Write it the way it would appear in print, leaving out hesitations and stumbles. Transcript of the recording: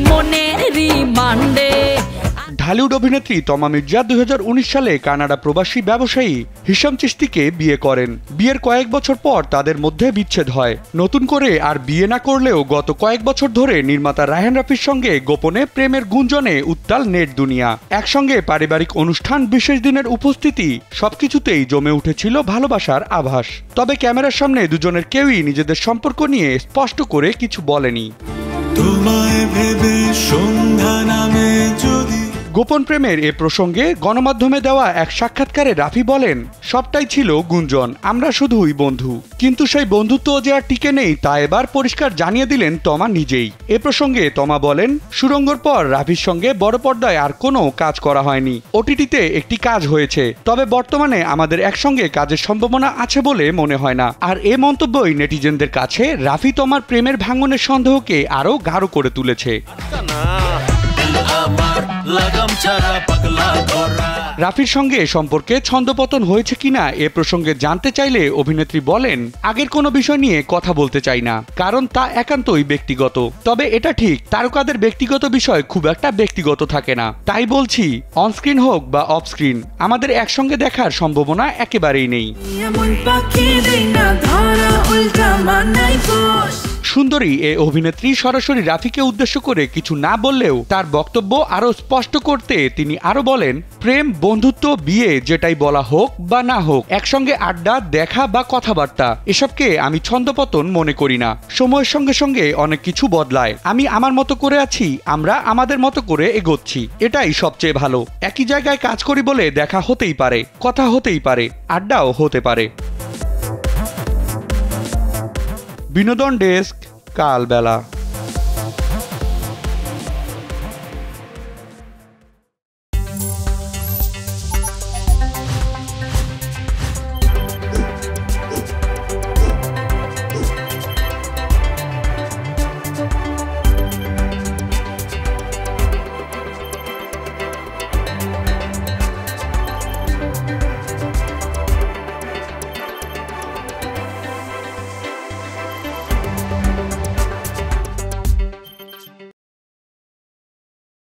মনের রিমান্ডে। ঢালিউড অভিনেত্রী তমা মির্জা 2019 সালে কানাডা প্রবাসী ব্যবসায়ী হিশাম চিশতিকে বিয়ে করেন। বিয়ের কয়েক বছর পর তাদের মধ্যে বিচ্ছেদ হয়। নতুন করে আর বিয়ে না করলেও গত কয়েক বছর ধরে নির্মাতা রায়হান রাফির সঙ্গে গোপনে প্রেমের গুঞ্জনে উত্তাল নেট দুনিয়া। একসঙ্গে পারিবারিক অনুষ্ঠান, বিশেষ দিনের উপস্থিতি, সবকিছুতেই জমে উঠেছিল ভালোবাসার আভাস। তবে ক্যামেরার সামনে দুজনের কেউই নিজেদের সম্পর্ক নিয়ে স্পষ্ট করে কিছু বলেনি। গোপন প্রেমের এ প্রসঙ্গে গণমাধ্যমে দেওয়া এক সাক্ষাৎকারে রাফি বলেন, সবটাই ছিল গুঞ্জন, আমরা শুধুই বন্ধু। কিন্তু সেই বন্ধুত্ব যে আর টিকে নেই তা এবার পরিষ্কার জানিয়ে দিলেন তমা নিজেই। এ প্রসঙ্গে তমা বলেন, সুরঙ্গর পর রাফির সঙ্গে বড় পর্দায় আর কোনো কাজ করা হয়নি। ওটিটিতে একটি কাজ হয়েছে, তবে বর্তমানে আমাদের একসঙ্গে কাজের সম্ভাবনা আছে বলে মনে হয় না। আর এ মন্তব্যই নেটিজেনদের কাছে রাফি তমার প্রেমের ভাঙনের সন্দেহকে আরও গাঢ় করে তুলেছে। রাফির সঙ্গে সম্পর্কে ছন্দপতন হয়েছে কিনা এ প্রসঙ্গে জানতে চাইলে অভিনেত্রী বলেন, আগের কোনো বিষয় নিয়ে কথা বলতে চাই না, কারণ তা একান্তই ব্যক্তিগত। তবে এটা ঠিক, তারকাদের ব্যক্তিগত বিষয় খুব একটা ব্যক্তিগত থাকে না। তাই বলছি, অনস্ক্রিন হোক বা অফস্ক্রিন, আমাদের একসঙ্গে দেখার সম্ভাবনা একেবারেই নেই। সুন্দরী এ অভিনেত্রী সরাসরি রাফিকে উদ্দেশ্য করে কিছু না বললেও তার বক্তব্য আরো স্পষ্ট করতে তিনি আরো বলেন, প্রেম, বন্ধুত্ব, বিয়ে যেটাই বলা হোক বা না হোক, একসঙ্গে আড্ডা, দেখা বা কথাবার্তা, এসবকে আমি ছন্দপতন মনে করি না। সময়ের সঙ্গে সঙ্গে অনেক কিছু বদলায়। আমি আমার মতো করে আছি, আমরা আমাদের মতো করে এগোচ্ছি, এটাই সবচেয়ে ভালো। একই জায়গায় কাজ করি বলে দেখা হতেই পারে, কথা হতেই পারে, আড্ডাও হতে পারে। বিনোদন ডেস্ক, কালবেলা।